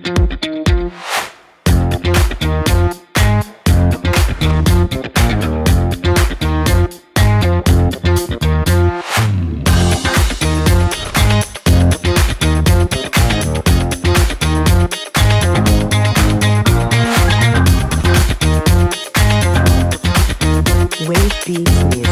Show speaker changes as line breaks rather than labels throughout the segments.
Wave Beats Music.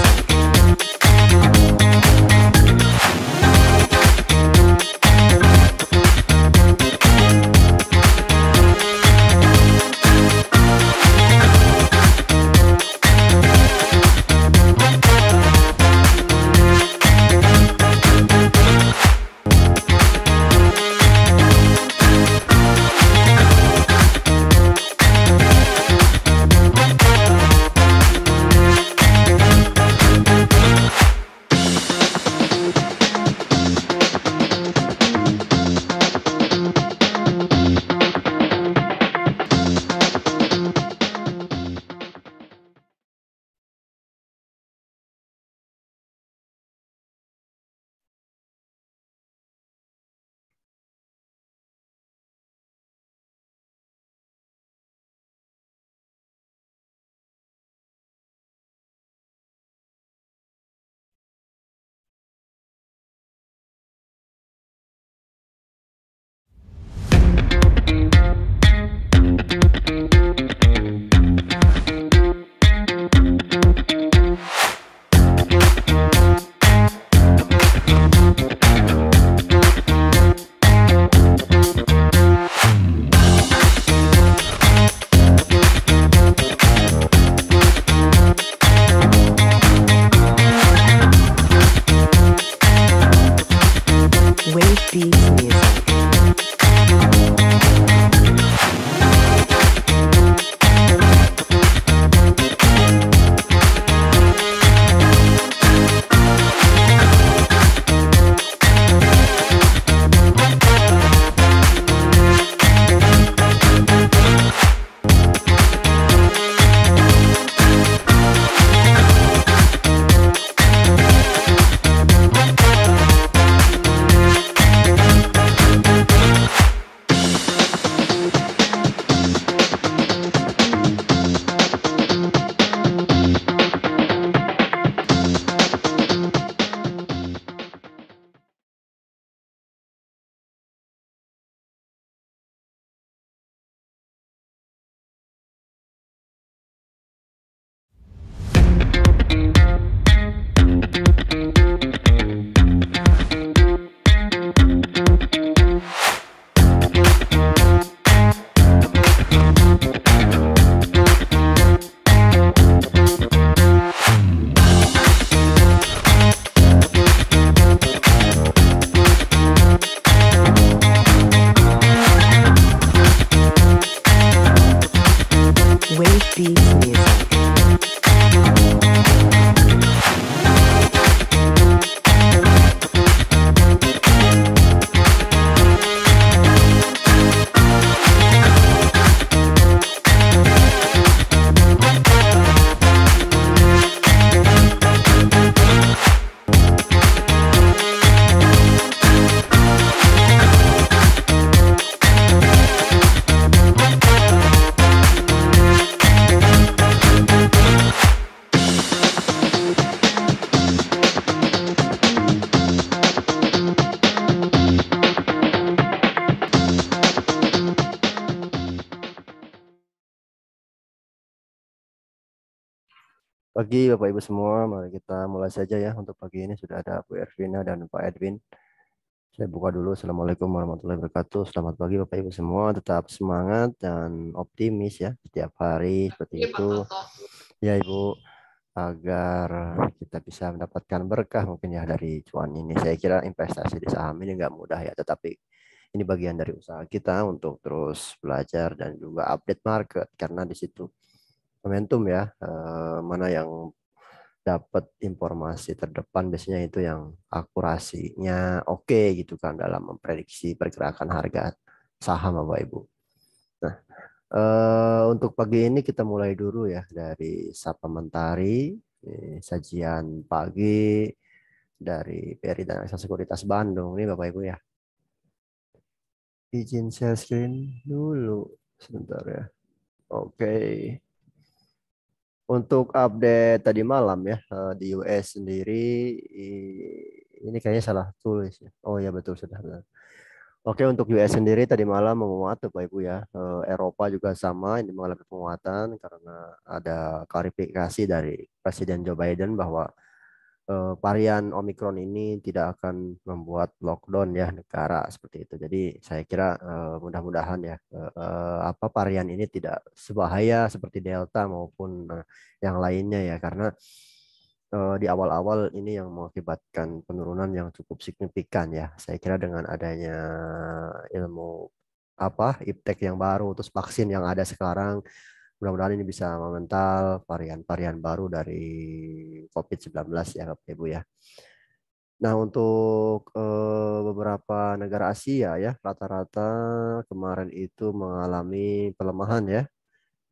Wave Beats Music. Wave Beats Music.
Pagi Bapak Ibu semua, mari kita mulai saja ya. Untuk pagi ini sudah ada Bu Ervina dan Pak Edwin. Saya buka dulu. Assalamualaikum warahmatullahi wabarakatuh. Selamat pagi Bapak Ibu semua, tetap semangat dan optimis ya setiap hari seperti itu. Ya Ibu, agar kita bisa mendapatkan berkah mungkin ya dari cuan ini. Saya kira investasi di saham ini nggak mudah ya, tetapi ini bagian dari usaha kita untuk terus belajar dan juga update market karena di situ momentum ya, mana yang dapat informasi terdepan biasanya itu yang akurasinya oke gitu kan dalam memprediksi pergerakan harga saham Bapak Ibu. Nah, untuk pagi ini kita mulai dulu ya dari Sapa Mentari, sajian pagi dari BRI dan Sekuritas Bandung ini Bapak Ibu ya. izin share screen dulu sebentar ya. Oke. Untuk update tadi malam ya di US sendiri ini kayaknya salah tulis ya. Oh ya betul sudah benar. Oke, untuk US sendiri tadi malam menguat Bapak Ibu ya. Eropa juga sama ini mengalami penguatan karena ada klarifikasi dari Presiden Joe Biden bahwa varian Omicron ini tidak akan membuat lockdown ya negara seperti itu. Jadi saya kira mudah-mudahan ya apa varian ini tidak sebahaya seperti Delta maupun yang lainnya ya karena di awal-awal ini yang mengakibatkan penurunan yang cukup signifikan ya. Saya kira dengan adanya ilmu apa iptek yang baru terus vaksin yang ada sekarang mudah-mudahan ini bisa memental varian-varian baru dari COVID-19 ya Bapak Ibu ya. Nah untuk beberapa negara Asia ya rata-rata kemarin itu mengalami pelemahan ya.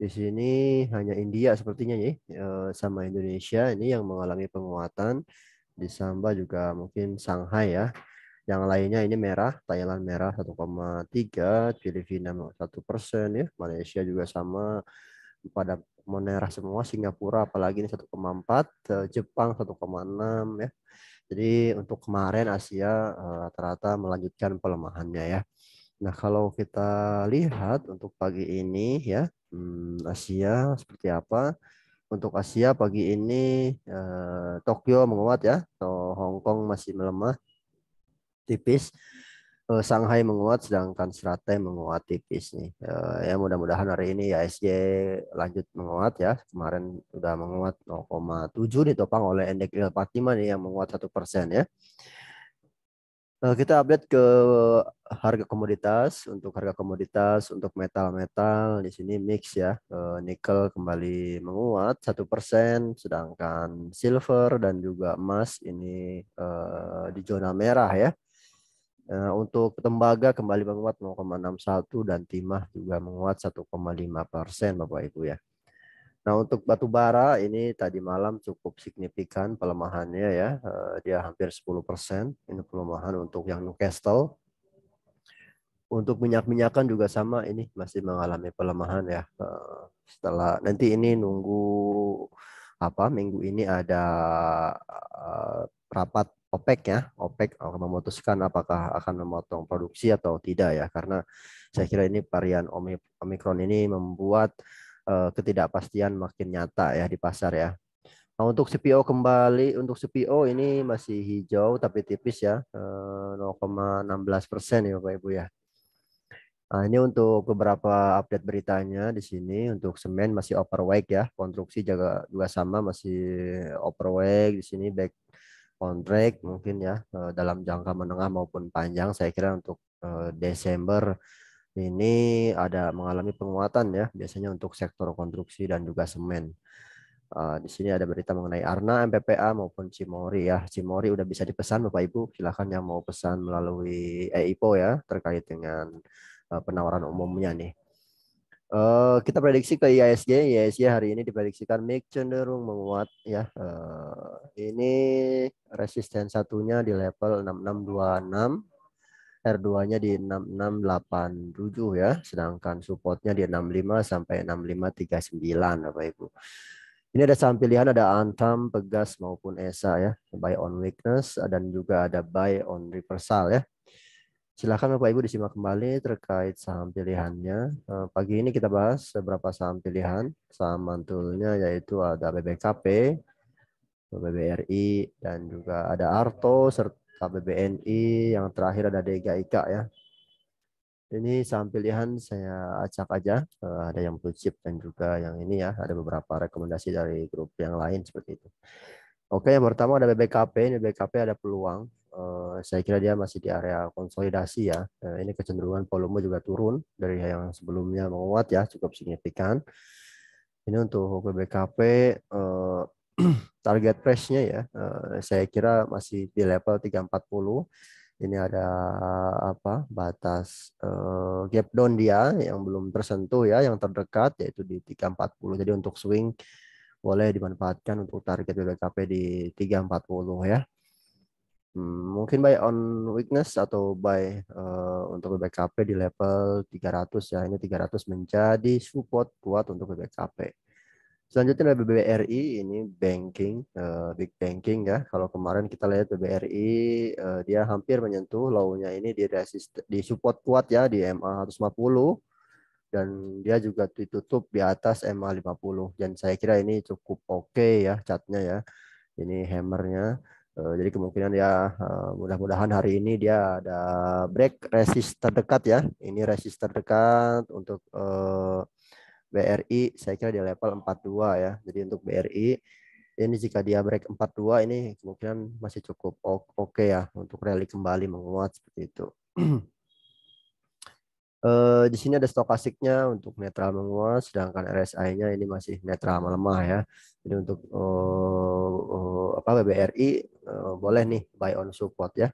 Di sini hanya India sepertinya ya sama Indonesia ini yang mengalami penguatan. Di Samba juga mungkin Shanghai ya. Yang lainnya ini merah, Thailand merah 1,3, Filipina 1% ya, Malaysia juga sama pada merah semua, Singapura apalagi ini 1,4, Jepang 1,6 ya. Jadi untuk kemarin Asia rata-rata melanjutkan pelemahannya ya. Nah kalau kita lihat untuk pagi ini ya, Asia seperti apa? Untuk Asia pagi ini Tokyo menguat ya, Hong Kong masih melemah tipis. Shanghai menguat sedangkan Stratai menguat tipis nih. Ya mudah-mudahan hari ini ya ISG lanjut menguat ya. Kemarin sudah menguat 0,7 ditopang oleh indeks real 45 nih yang menguat 1% ya. Kita update ke harga komoditas. Untuk harga komoditas untuk metal-metal di sini mix ya. Nikel kembali menguat 1%, sedangkan silver dan juga emas ini di zona merah ya. Untuk tembaga kembali menguat 0,61 dan timah juga menguat 1,5% Bapak Ibu ya. Nah untuk batu bara ini tadi malam cukup signifikan pelemahannya ya. Dia hampir 10% ini pelemahan untuk yang Newcastle. Untuk minyak-minyakan juga sama ini masih mengalami pelemahan ya. Setelah nanti ini nunggu apa minggu ini ada rapat OPEC ya. OPEC akan memutuskan apakah akan memotong produksi atau tidak ya. Karena saya kira ini varian Omicron ini membuat ketidakpastian makin nyata ya di pasar ya. Nah, untuk CPO kembali, untuk CPO ini masih hijau tapi tipis ya, 0,16% ya Bapak Ibu ya. Nah, ini untuk beberapa update beritanya di sini. Untuk semen masih overweight ya, konstruksi juga sama masih overweight di sini back on track mungkin ya dalam jangka menengah maupun panjang. Saya kira untuk Desember ini ada mengalami penguatan ya, biasanya untuk sektor konstruksi dan juga semen. Di sini ada berita mengenai Arna, MPPA maupun Cimori ya. Cimori udah bisa dipesan Bapak Ibu. Silakan yang mau pesan melalui EIPO ya terkait dengan penawaran umumnya nih. Kita prediksi ke IISG. IISG hari ini diprediksikan MIC cenderung menguat ya. Ini resisten satunya di level 6626. R2-nya di 6687 ya, sedangkan supportnya di 65 sampai 6539 Bapak Ibu. Ini ada saham pilihan, ada Antam, Pegas maupun ESA ya, buy on weakness dan juga ada buy on reversal ya. Silakan Bapak Ibu disimak kembali terkait saham pilihannya. Pagi ini kita bahas beberapa saham pilihan. Saham mantulnya yaitu ada BBKP, BBRI, dan juga ada Arto serta BBNI. Yang terakhir ada DGIK ya. Ini saham pilihan saya acak aja. Ada yang blue chip dan juga yang ini ya. Ada beberapa rekomendasi dari grup yang lain seperti itu. Oke, yang pertama ada BBKP. Ini BBKP ada peluang. Saya kira dia masih di area konsolidasi ya. Ini kecenderungan volume juga turun dari yang sebelumnya menguat ya, cukup signifikan. Ini untuk BBKP target price-nya ya. Saya kira masih di level 340. Ini ada apa batas gap down dia yang belum tersentuh ya, yang terdekat yaitu di 340. Jadi untuk swing boleh dimanfaatkan untuk target BBKP di 340 ya. Mungkin buy on weakness atau buy untuk BBKP di level 300 ya. Ini 300 menjadi support kuat untuk BBKP. Selanjutnya ada BBRI, ini banking, big banking ya. Kalau kemarin kita lihat BBRI dia hampir menyentuh low-nya ini di support kuat ya di MA 150 dan dia juga ditutup di atas MA 50 dan saya kira ini cukup oke ya catnya ya. Ini hammernya. Jadi kemungkinan ya mudah-mudahan hari ini dia ada break resist terdekat ya. Ini resist terdekat untuk BRI saya kira di level 42 ya. Jadi untuk BRI ini jika dia break 42 ini kemungkinan masih cukup oke ya untuk rally kembali menguat seperti itu. Di sini ada stokastiknya untuk netral menguat, sedangkan RSI-nya ini masih netral melemah ya. Jadi untuk apa BBRI boleh nih buy on support ya.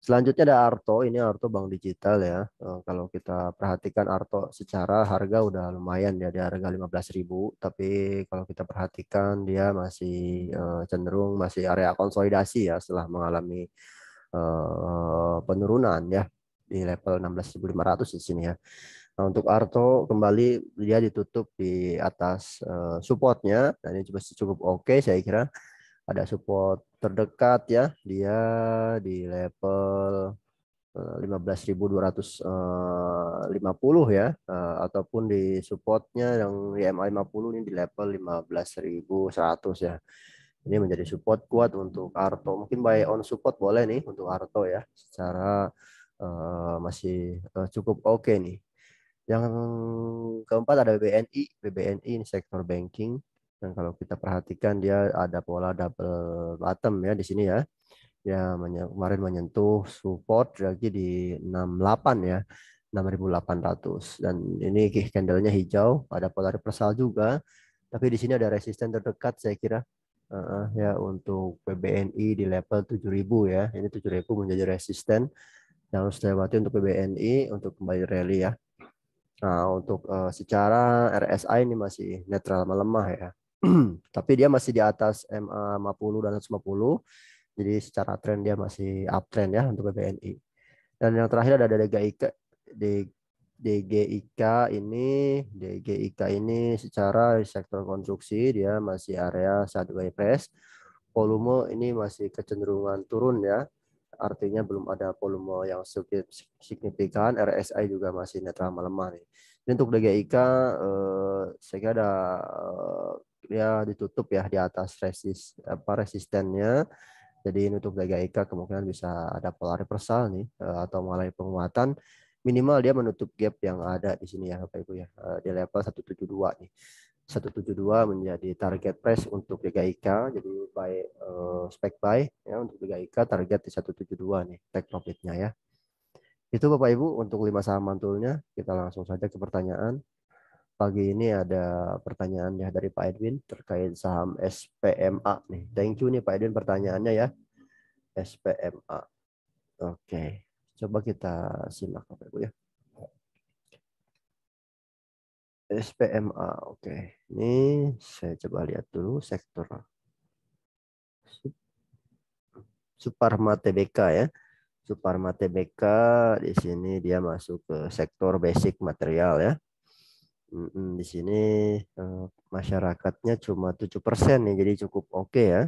Selanjutnya ada Arto, ini Arto Bank Digital ya. Kalau kita perhatikan Arto secara harga udah lumayan ya, di harga 15.000, tapi kalau kita perhatikan dia masih cenderung masih area konsolidasi ya setelah mengalami penurunan ya di level 16.500 di sini ya. Nah, untuk Arto kembali dia ditutup di atas supportnya, dan ini cukup oke saya kira. Ada support terdekat ya, dia di level 15.250 ya, ataupun di supportnya yang di MA 50 ini di level 15.100 ya. Ini menjadi support kuat untuk Arto. Mungkin buy on support boleh nih untuk Arto ya, secara masih cukup oke nih. Yang keempat ada BBNI. BBNI ini sektor banking. Dan kalau kita perhatikan dia ada pola double bottom ya di sini ya. Ya kemarin menyentuh support lagi di 68 ya. 6.800 dan ini candlenya hijau, ada pola reversal juga. Tapi di sini ada resisten terdekat saya kira. Ya untuk PBNI di level 7.000 ya. Ini 7.000 menjadi resisten yang harus dilewati untuk PBNI untuk kembali rally ya. Nah, untuk secara RSI ini masih netral melemah ya. Tapi dia masih di atas MA 50 dan 150. Jadi secara tren dia masih uptrend ya untuk PBNI. Dan yang terakhir ada DGIK. DGIK ini DGIK ini secara sektor konstruksi dia masih area sideways press. Volume ini masih kecenderungan turun ya. Artinya belum ada volume yang signifikan. RSI juga masih netral melemah nih. Dan untuk DGIK saya kira ada ya ditutup ya di atas resistennya. Jadi ini untuk DGIK kemungkinan bisa ada pola reversal nih atau mengalami penguatan. Minimal dia menutup gap yang ada di sini ya Bapak Ibu ya. Di level 172 nih. 172 menjadi target price untuk DGIK. Jadi spec buy ya untuk DGIK target di 172 nih take profitnya ya. Itu Bapak Ibu untuk 5 saham mantulnya. Kita langsung saja ke pertanyaan. Pagi ini ada pertanyaan ya dari Pak Edwin terkait saham SPMA nih. Thank you nih Pak Edwin pertanyaannya ya. SPMA. Oke. Coba kita simak Bapak Ibu ya. SPMA. Oke. Ini saya coba lihat dulu sektor Suparma Tbk ya. Suparma Tbk di sini dia masuk ke sektor basic material ya. Di sini masyarakatnya cuma 7% nih, jadi cukup oke ya.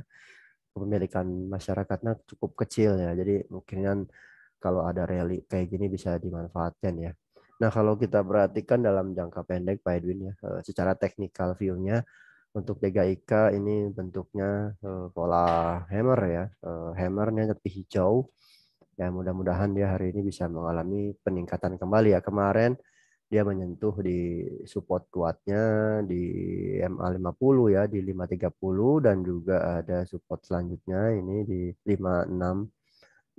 Kepemilikan masyarakatnya cukup kecil ya. Jadi mungkin kalau ada rally kayak gini bisa dimanfaatkan ya. Nah, kalau kita perhatikan dalam jangka pendek Pak Edwin ya, secara technical view-nya untuk DGIK ini bentuknya pola hammer ya. Hammernya tapi hijau. Ya, mudah-mudahan dia hari ini bisa mengalami peningkatan kembali ya. Kemarin dia menyentuh di support kuatnya di MA 50 ya, di 530 dan juga ada support selanjutnya ini di 560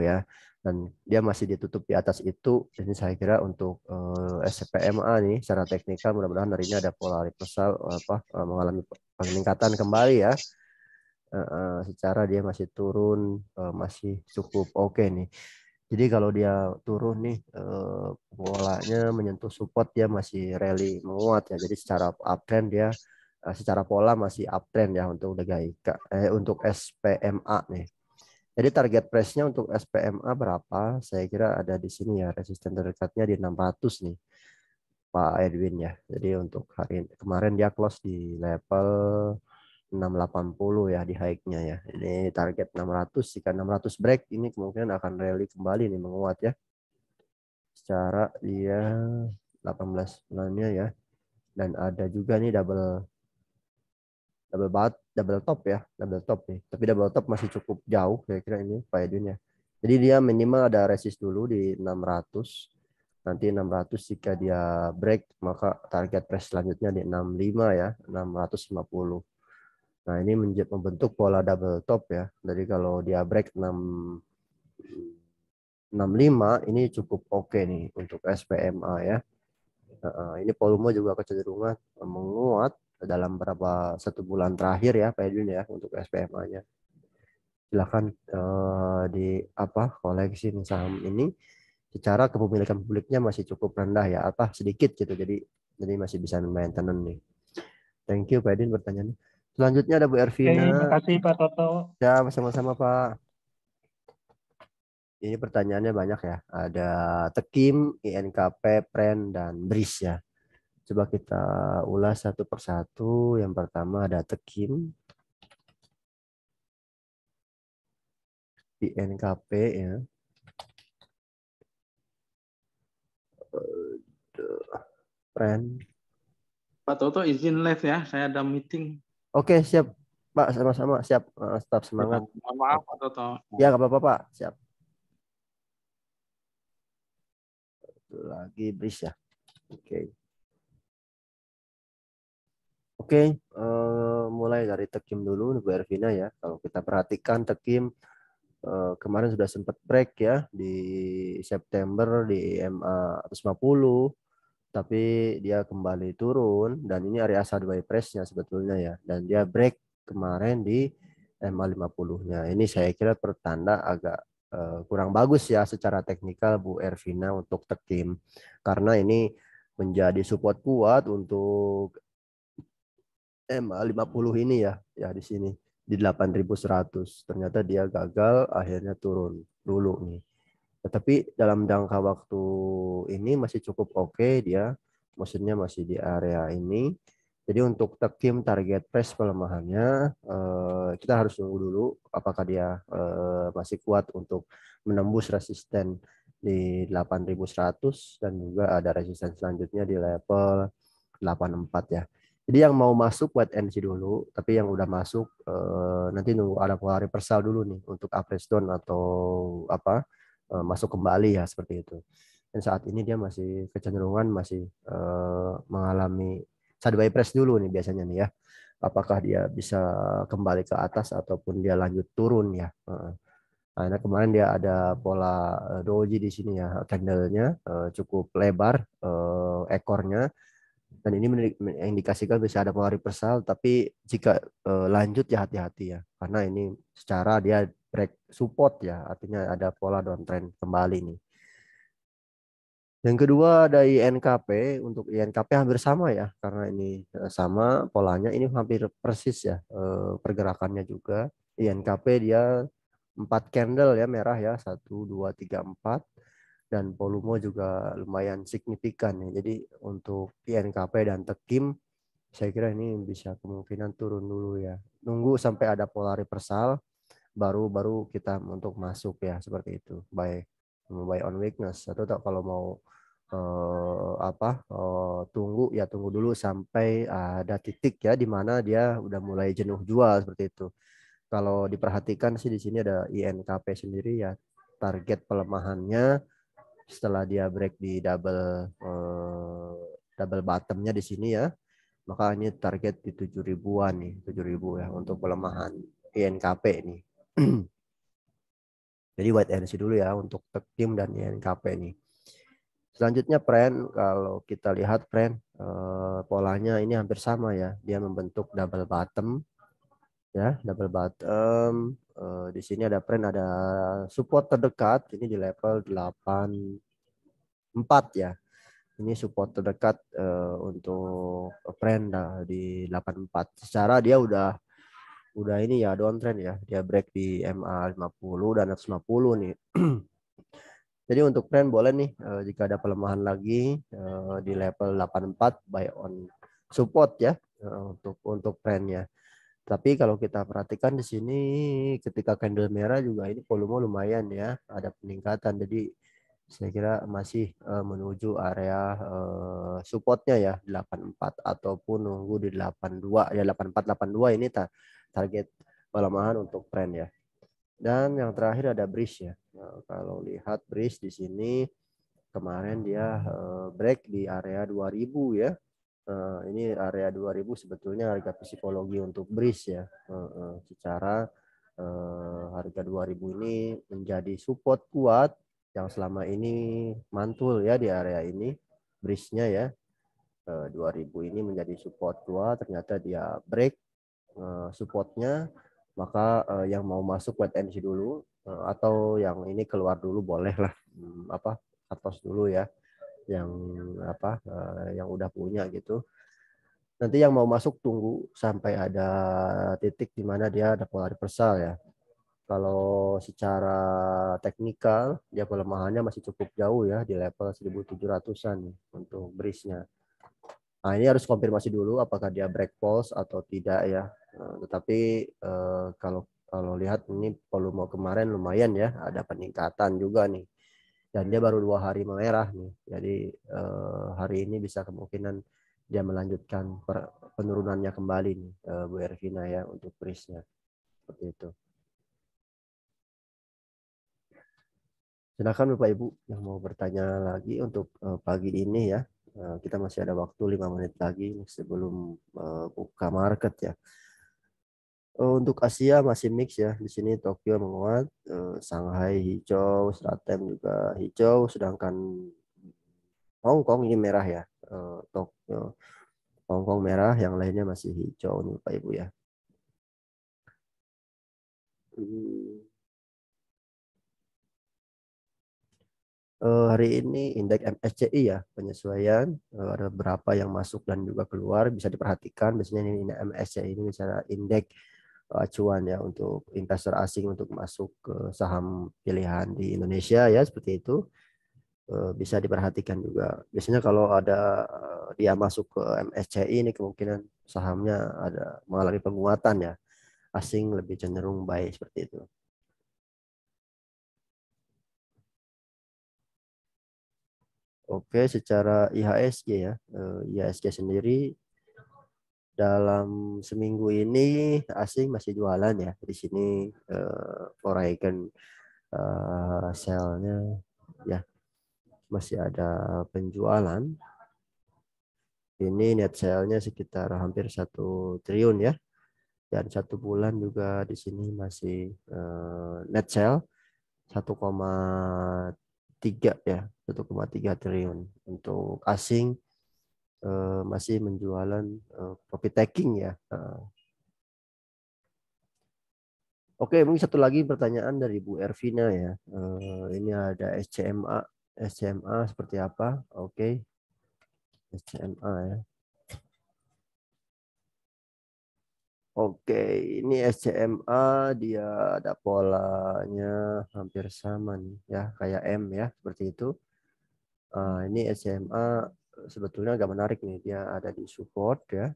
ya. Dan dia masih ditutup di atas itu. Jadi saya kira untuk SPMA nih secara teknikal mudah-mudahan hari ini ada pola reversal mengalami peningkatan kembali ya. Secara dia masih turun masih cukup oke nih. Jadi kalau dia turun nih polanya menyentuh support dia masih rally menguat ya. Jadi secara uptrend dia secara pola masih uptrend ya untuk DGIK untuk SPMA nih. Jadi target price-nya untuk SPMA berapa? Saya kira ada di sini ya, resisten terdekatnya di 600 nih, Pak Edwin ya. Jadi untuk hari kemarin dia close di level 680 ya di high-nya ya. Ini target 600, jika 600 break ini kemungkinan akan rally kembali nih menguat ya. Secara dia 18 bulannya ya. Dan ada juga nih double top ya, double top nih. Tapi double top masih cukup jauh kira-kira ini Pak Edwin ya. Jadi dia minimal ada resist dulu di 600. Nanti 600 jika dia break maka target price selanjutnya di 65 ya, 650. Nah, ini membentuk pola double top ya. Jadi kalau dia break 65 ini cukup oke nih untuk SPMA ya. Ini volume juga kecenderungan menguat dalam berapa 1 bulan terakhir ya Pak Edwin ya untuk SPMA-nya. Silahkan di apa koleksi saham ini secara kepemilikan publiknya masih cukup rendah ya, apa sedikit gitu. Jadi masih bisa maintenance nih. Thank you Pak Edwin pertanyaannya. Selanjutnya ada Bu
Oke,
Ervina.
makasih Pak Toto.
Ya, sama-sama Pak. Ini pertanyaannya banyak ya. Ada Tekim, INKP, Pren, dan BRIS ya. Coba kita ulas satu persatu. Yang pertama ada Tekim, INKP ya. Pren.
Pak Toto izin live ya, saya ada meeting.
Oke, siap Pak, sama-sama siap. Tetap
Ya,
semangat.
Pak. Mohon maaf Pak Toto.
Ya, nggak apa-apa Pak, siap. Satu lagi BRIS ya. Oke. Oke, mulai dari Tekim dulu Bu Ervina ya. Kalau kita perhatikan Tekim kemarin sudah sempat break ya di September di MA 150, tapi dia kembali turun dan ini area sideways price-nya sebetulnya ya, dan dia break kemarin di MA 50-nya. Ini saya kira pertanda agak kurang bagus ya secara teknikal Bu Ervina untuk Tekim, karena ini menjadi support kuat untuk MA 50 ini ya di sini di 8.100. Ternyata dia gagal, akhirnya turun dulu nih. Tetapi dalam jangka waktu ini masih cukup oke dia, maksudnya masih di area ini. Jadi untuk Tekim target price pelemahannya kita harus tunggu dulu apakah dia masih kuat untuk menembus resisten di 8.100 dan juga ada resisten selanjutnya di level 84 ya. Jadi yang mau masuk buat NC dulu, tapi yang udah masuk nanti nunggu ada pola reversal dulu nih untuk average down atau apa masuk kembali ya seperti itu. Dan saat ini dia masih kecenderungan masih mengalami sideways press dulu nih biasanya nih ya. Apakah dia bisa kembali ke atas ataupun dia lanjut turun ya. Karena kemarin dia ada pola doji di sini ya, candlenya cukup lebar ekornya, dan ini mengindikasikan bisa ada pola reversal, tapi jika lanjut ya hati-hati ya, karena ini secara dia break support ya, artinya ada pola downtrend kembali nih. Yang kedua ada INKP. Untuk INKP hampir sama ya, karena ini sama polanya, ini hampir persis ya pergerakannya juga. INKP dia 4 candle ya merah ya, 1 2 3 4, dan volume juga lumayan signifikan ya. Jadi untuk INKP dan Tekim saya kira ini bisa kemungkinan turun dulu ya. Nunggu sampai ada pola reversal baru kita untuk masuk ya, seperti itu. Buy on weakness, atau kalau mau tunggu dulu sampai ada titik ya di mana dia udah mulai jenuh jual seperti itu. Kalau diperhatikan sih di sini ada INKP sendiri ya, target pelemahannya setelah dia break di double bottomnya di sini ya, maka ini target di 7.000-an nih, 7.000 ya untuk pelemahan INKP nih. Jadi white NC dulu ya untuk Tekim dan INKP nih. Selanjutnya Pren, kalau kita lihat Pren polanya ini hampir sama ya, dia membentuk double bottom ya, double bottom. Di sini ada Pren, ada support terdekat ini di level 84 ya. Ini support terdekat untuk Pren di 84. Secara dia udah udah ini ya downtrend ya. Dia break di MA 50 dan 150 nih. Jadi untuk trend boleh nih jika ada pelemahan lagi di level 84 buy on support ya untuk trendnya. Tapi kalau kita perhatikan di sini ketika candle merah juga ini volume lumayan ya, ada peningkatan. Jadi saya kira masih menuju area supportnya ya 84 ataupun nunggu di 82 ya 84 82 ini target pelemahan untuk trend ya. Dan yang terakhir ada bridge ya. Nah, kalau lihat bridge di sini kemarin dia break di area 2000 ya. Ini area 2000 sebetulnya harga psikologi untuk bridge ya. Secara harga 2000 ini menjadi support kuat yang selama ini mantul ya di area ini bridge-nya ya. 2000 ini menjadi support kuat, ternyata dia break supportnya, maka yang mau masuk wait and see dulu atau yang ini keluar dulu boleh lah atas dulu ya yang yang udah punya gitu. Nanti yang mau masuk tunggu sampai ada titik di mana dia ada pola reversal ya. Kalau secara teknikal dia pelemahannya masih cukup jauh ya di level 1700-an untuk bridge-nya. Nah, ini harus konfirmasi dulu apakah dia break pulse atau tidak ya. Tetapi kalau lihat ini volume kemarin lumayan ya, ada peningkatan juga nih. Dan dia baru 2 hari merah nih. Jadi hari ini bisa kemungkinan dia melanjutkan penurunannya kembali nih, Bu Ervina ya untuk bridge-nya. Seperti itu. Silakan Bapak Ibu yang mau bertanya lagi untuk pagi ini ya. Kita masih ada waktu 5 menit lagi sebelum buka market ya. Untuk Asia masih mix ya. Di sini Tokyo menguat, Shanghai hijau, Stratem juga hijau, sedangkan Hong Kong ini merah ya. Tokyo, Hong Kong merah, yang lainnya masih hijau nih Pak Ibu ya. Hari ini indeks MSCI ya penyesuaian ada berapa yang masuk dan juga keluar bisa diperhatikan. Biasanya ini MSCI ini misalnya indeks acuan ya untuk investor asing untuk masuk ke saham pilihan di Indonesia ya seperti itu. Bisa diperhatikan juga. Biasanya kalau ada dia masuk ke MSCI ini kemungkinan sahamnya ada mengalami penguatan ya. Asing lebih cenderung baik seperti itu. Oke, secara IHSG ya. IHSG sendiri dalam seminggu ini asing masih jualan ya. Di sini Foreign sell-nya ya masih ada penjualan. Ini net sale-nya sekitar hampir 1 triliun ya. Dan 1 bulan juga di sini masih net sale 1,3 ya, 1,3 triliun. Untuk asing masih menjualan profit taking ya. Oke, mungkin satu lagi pertanyaan dari Bu Ervina ya. Ini ada SCMA. SCMA seperti apa? Oke. SCMA ya. Oke, ini SCMA dia ada polanya hampir sama nih ya, kayak M ya, seperti itu. Ini SCMA sebetulnya agak menarik nih, dia ada di support ya.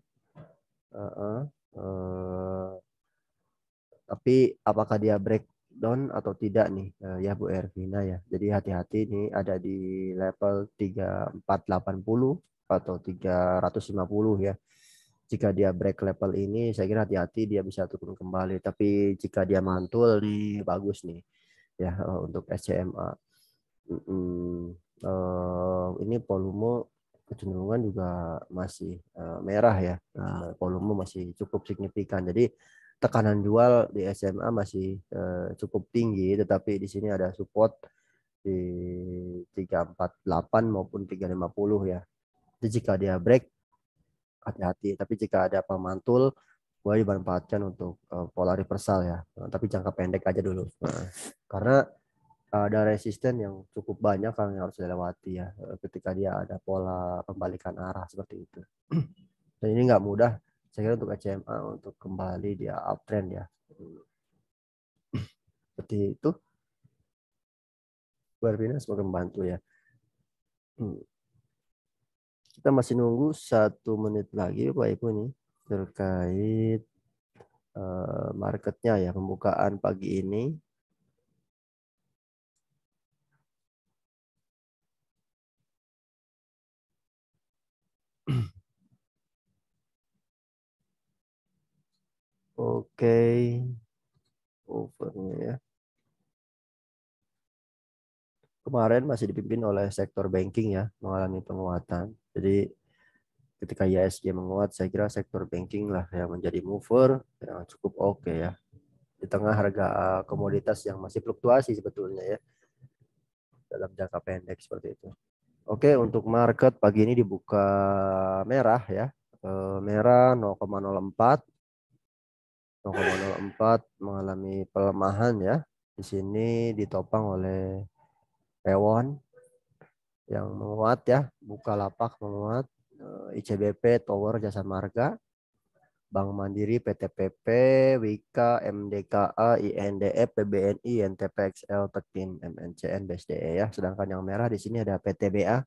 Tapi apakah dia breakdown atau tidak nih ya Bu Ervina ya. Jadi hati-hati nih ada di level 3480 atau 350 ya. Jika dia break level ini saya kira hati-hati dia bisa turun kembali. Tapi jika dia mantul nih bagus nih ya untuk SCMA. Ini volume kecenderungan juga masih merah ya. Volume masih cukup signifikan. Jadi tekanan jual di SMA masih cukup tinggi, tetapi di sini ada support di 348 maupun 350 ya. Jadi jika dia break hati-hati, tapi jika ada pemantul boleh dimanfaatkan untuk pola reversal ya. Tapi jangka pendek aja dulu. Karena ada resisten yang cukup banyak yang harus dilewati ya ketika dia ada pola pembalikan arah seperti itu. Dan ini nggak mudah Saya kira untuk ECMA untuk kembali dia uptrend ya. Seperti itu. Bu Ervina semoga membantu ya. Kita masih nunggu 1 menit lagi Bapak Ibu nih terkait marketnya ya, pembukaan pagi ini. Oke, overnya ya. Kemarin masih dipimpin oleh sektor banking ya, mengalami penguatan. Jadi ketika IHSG menguat, saya kira sektor banking lah yang menjadi mover yang cukup oke ya. Di tengah harga komoditas yang masih fluktuasi sebetulnya ya, dalam jangka pendek seperti itu. Oke, untuk market pagi ini dibuka merah ya. Merah 0,04. 0,04 mengalami pelemahan ya. Di sini ditopang oleh Ewon yang menguat ya, Bukalapak menguat, ICBP, Tower, Jasa Marga, Bank Mandiri, PTPP, Wika, MDKA, INDF, PBNI, NTPXL, Tekin, MNCN, BSDE ya. Sedangkan yang merah di sini ada PTBA,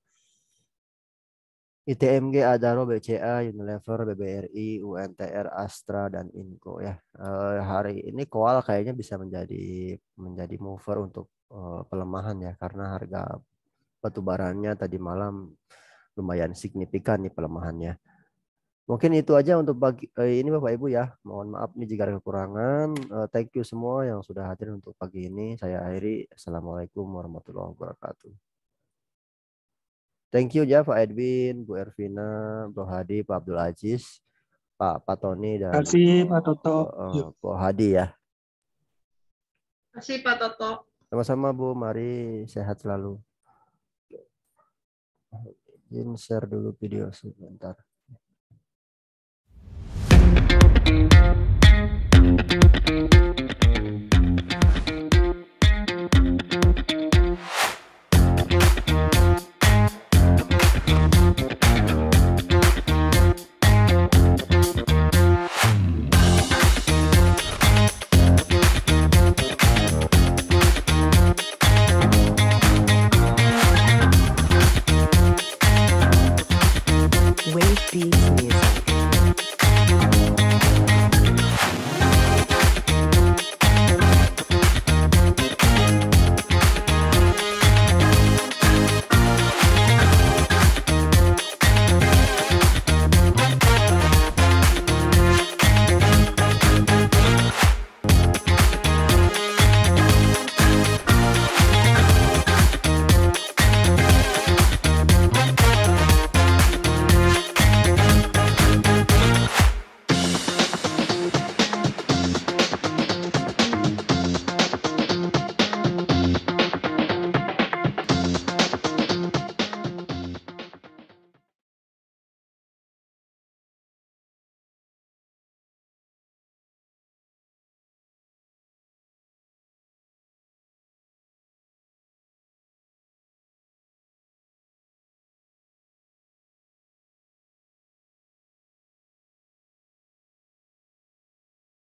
ITMG, Adaro, BCA, Unilever, BBRI, UNTR, Astra, dan Inco ya. Hari ini Koal kayaknya bisa menjadi mover untuk pelemahan ya, karena harga batubaranya tadi malam lumayan signifikan nih pelemahannya. Mungkin itu aja untuk pagi ini Bapak Ibu ya. Mohon maaf nih jika ada kekurangan. Thank you semua yang sudah hadir untuk pagi ini. Saya akhiri. Assalamualaikum warahmatullahi wabarakatuh. Thank you ya Pak Edwin, Bu Ervina, Bro Hadi, Pak Abdul Aziz, Pak Tony, dan
Terima kasih Pak Toto.
Bu Hadi ya.
Terima kasih Pak Toto.
Sama-sama Bu, mari sehat selalu. Izin share dulu video sebentar.